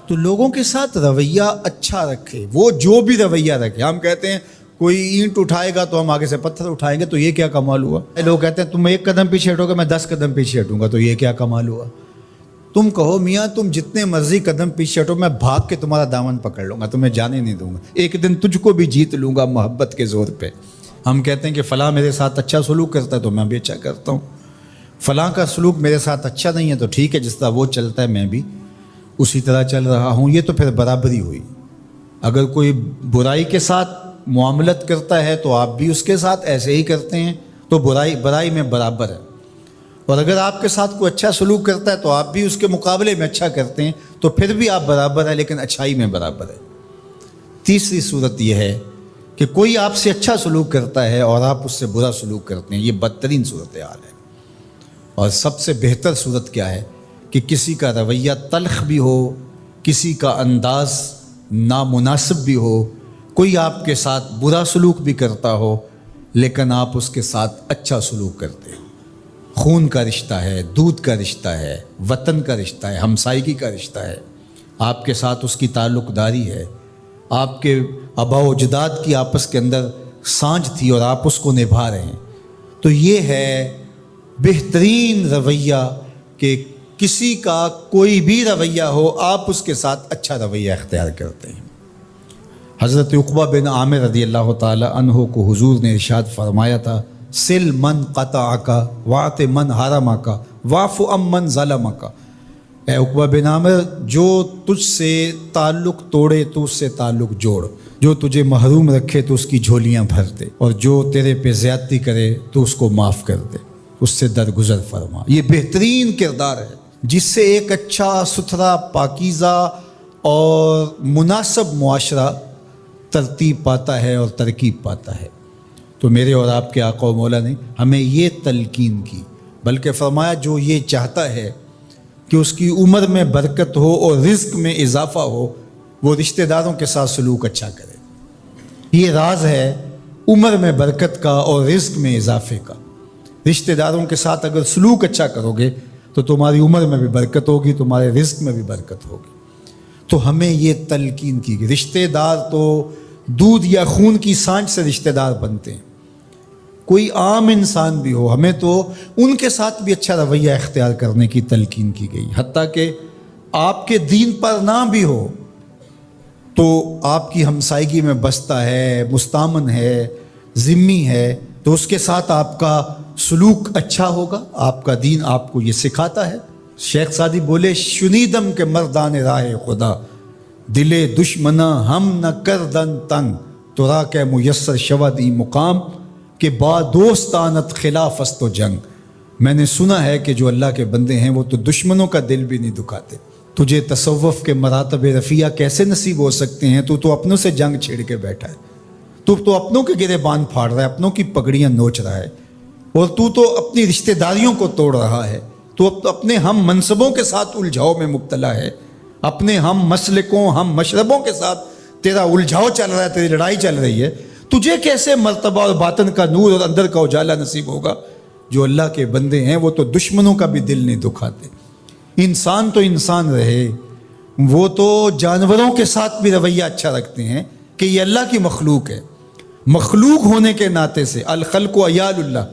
تو لوگوں کے ساتھ رویہ اچھا رکھے، وہ جو بھی رویہ رکھے. ہم کہتے ہیں کوئی اینٹ اٹھائے گا تو ہم آگے سے پتھر اٹھائیں گے، تو یہ کیا کمال ہوا؟ لوگ کہتے ہیں تم ایک قدم پیچھے ہٹو گے میں 10 قدم پیچھے ہٹوں گا، تو یہ کیا کمال ہوا؟ تم کہو میاں تم جتنے مرضی قدم پیچھے ہٹو، میں بھاگ کے تمہارا دامن پکڑ لوں گا، تمہیں جانے نہیں دوں گا، ایک دن تجھ کو بھی جیت لوں گا محبت کے زور پہ. ہم کہتے ہیں کہ فلاں میرے ساتھ اچھا سلوک کرتا ہے تو میں بھی اچھا کرتا ہوں، فلاں کا سلوک میرے ساتھ اچھا نہیں ہے تو ٹھیک ہے، جس طرح وہ چلتا ہے میں بھی اسی طرح چل رہا ہوں. یہ تو پھر برابری ہوئی. اگر کوئی برائی کے ساتھ معاملت کرتا ہے تو آپ بھی اس کے ساتھ ایسے ہی کرتے ہیں، تو برائی میں برابر ہے. اور اگر آپ کے ساتھ کوئی اچھا سلوک کرتا ہے تو آپ بھی اس کے مقابلے میں اچھا کرتے ہیں، تو پھر بھی آپ برابر ہیں، لیکن اچھائی میں برابر ہے. تیسری صورت یہ ہے کہ کوئی آپ سے اچھا سلوک کرتا ہے اور آپ اس سے برا سلوک کرتے ہیں، یہ بدترین صورتحال ہے. اور سب سے بہتر صورت کیا ہے کہ کسی کا رویہ تلخ بھی ہو، کسی کا انداز نامناسب بھی ہو، کوئی آپ کے ساتھ برا سلوک بھی کرتا ہو لیکن آپ اس کے ساتھ اچھا سلوک کرتے ہیں. خون کا رشتہ ہے، دودھ کا رشتہ ہے، وطن کا رشتہ ہے، ہمسائیگی کا رشتہ ہے، آپ کے ساتھ اس کی تعلق داری ہے، آپ کے آباء و اجداد کی آپس کے اندر سانجھ تھی اور آپ اس کو نبھا رہے ہیں. تو یہ ہے بہترین رویہ کہ کسی کا کوئی بھی رویہ ہو آپ اس کے ساتھ اچھا رویہ اختیار کرتے ہیں. حضرت عقبہ بن عامر رضی اللہ تعالی عنہ کو حضور نے ارشاد فرمایا تھا، سل من قطعک واعط من حرمک واعف عن من ظلمک. اے عقبہ بن عامر، جو تجھ سے تعلق توڑے تو اس سے تعلق جوڑ، جو تجھے محروم رکھے تو اس کی جھولیاں بھر دے، اور جو تیرے پہ زیادتی کرے تو اس کو معاف کر دے، اس سے درگزر فرما. یہ بہترین کردار ہے جس سے ایک اچھا ستھرا پاکیزہ اور مناسب معاشرہ ترتیب پاتا ہے اور ترکیب پاتا ہے. تو میرے اور آپ کے آقا و مولا نے ہمیں یہ تلقین کی، بلکہ فرمایا جو یہ چاہتا ہے کہ اس کی عمر میں برکت ہو اور رزق میں اضافہ ہو، وہ رشتہ داروں کے ساتھ سلوک اچھا کرے. یہ راز ہے عمر میں برکت کا اور رزق میں اضافے کا. رشتہ داروں کے ساتھ اگر سلوک اچھا کرو گے تو تمہاری عمر میں بھی برکت ہوگی، تمہارے رزق میں بھی برکت ہوگی. تو ہمیں یہ تلقین کی کہ رشتہ دار تو دودھ یا خون کی سانجھ سے رشتہ دار بنتے ہیں، کوئی عام انسان بھی ہو، ہمیں تو ان کے ساتھ بھی اچھا رویہ اختیار کرنے کی تلقین کی گئی. حتیٰ کہ آپ کے دین پر نہ بھی ہو تو آپ کی ہمسائیگی میں بستا ہے، مستامن ہے، ذمی ہے، تو اس کے ساتھ آپ کا سلوک اچھا ہوگا. آپ کا دین آپ کو یہ سکھاتا ہے. شیخ سعدی بولے، شنیدم کے مردان راہ خدا، دلے دشمنا ہم نہ کردن تنگ، تو را کے میسر شود ای مقام کہ با دوستانت خلاف است و جنگ. میں نے سنا ہے کہ جو اللہ کے بندے ہیں وہ تو دشمنوں کا دل بھی نہیں دکھاتے. تجھے تصوف کے مراتب رفیع کیسے نصیب ہو سکتے ہیں؟ تو اپنوں سے جنگ چھیڑ کے بیٹھا ہے، تو اپنوں کے گریبان پھاڑ رہا ہے، اپنوں کی پگڑیاں نوچ رہا ہے، اور تو اپنی رشتہ داریوں کو توڑ رہا ہے. تو اپنے ہم منصبوں کے ساتھ الجھاؤ میں مبتلا ہے، اپنے ہم مسلکوں ہم مشربوں کے ساتھ تیرا الجھاؤ چل رہا ہے، تیری لڑائی چل رہی ہے. تجھے کیسے مرتبہ اور باطن کا نور اور اندر کا اجالا نصیب ہوگا؟ جو اللہ کے بندے ہیں وہ تو دشمنوں کا بھی دل نہیں دکھاتے. انسان تو انسان رہے، وہ تو جانوروں کے ساتھ بھی رویہ اچھا رکھتے ہیں کہ یہ اللہ کی مخلوق ہے. مخلوق ہونے کے ناطے سے الخلق و عیال اللہ،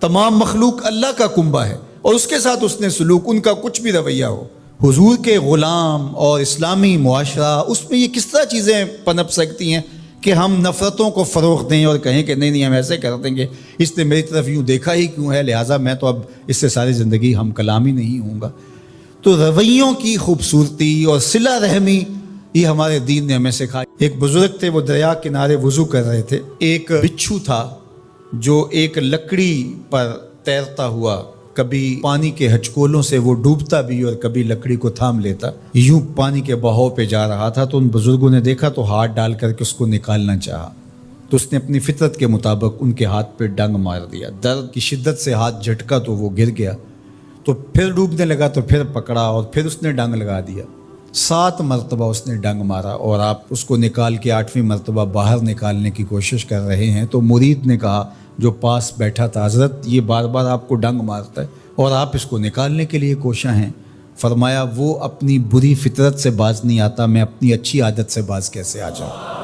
تمام مخلوق اللہ کا کنبہ ہے، اور اس کے ساتھ اس نے سلوک، ان کا کچھ بھی رویہ ہو. حضور کے غلام اور اسلامی معاشرہ، اس میں یہ کس طرح چیزیں پنپ سکتی ہیں کہ ہم نفرتوں کو فروغ دیں اور کہیں کہ نہیں ہم ایسے کر دیں گے، اس نے میری طرف یوں دیکھا ہی کیوں ہے، لہٰذا میں تو اب اس سے ساری زندگی ہم کلامی نہیں ہوں گا. تو رویوں کی خوبصورتی اور صلہ رحمی یہ ہمارے دین نے ہمیں سکھائی. ایک بزرگ تھے، وہ دریا کنارے وضو کر رہے تھے. ایک بچھو تھا جو ایک لکڑی پر تیرتا ہوا، کبھی پانی کے ہچکولوں سے وہ ڈوبتا بھی اور کبھی لکڑی کو تھام لیتا، یوں پانی کے بہاؤ پہ جا رہا تھا. تو ان بزرگوں نے دیکھا تو ہاتھ ڈال کر کے اس کو نکالنا چاہا، تو اس نے اپنی فطرت کے مطابق ان کے ہاتھ پہ ڈنگ مار دیا. درد کی شدت سے ہاتھ جھٹکا تو وہ گر گیا. تو پھر ڈوبنے لگا تو پھر پکڑا اور پھر اس نے ڈنگ لگا دیا. 7 مرتبہ اس نے ڈنگ مارا، اور آپ اس کو نکال کے 8ویں مرتبہ باہر نکالنے کی کوشش کر رہے ہیں. تو مرید نے کہا جو پاس بیٹھا تھا، حضرت یہ بار بار آپ کو ڈنگ مارتا ہے اور آپ اس کو نکالنے کے لیے کوشاں ہیں. فرمایا وہ اپنی بری فطرت سے باز نہیں آتا، میں اپنی اچھی عادت سے باز کیسے آ جاؤں.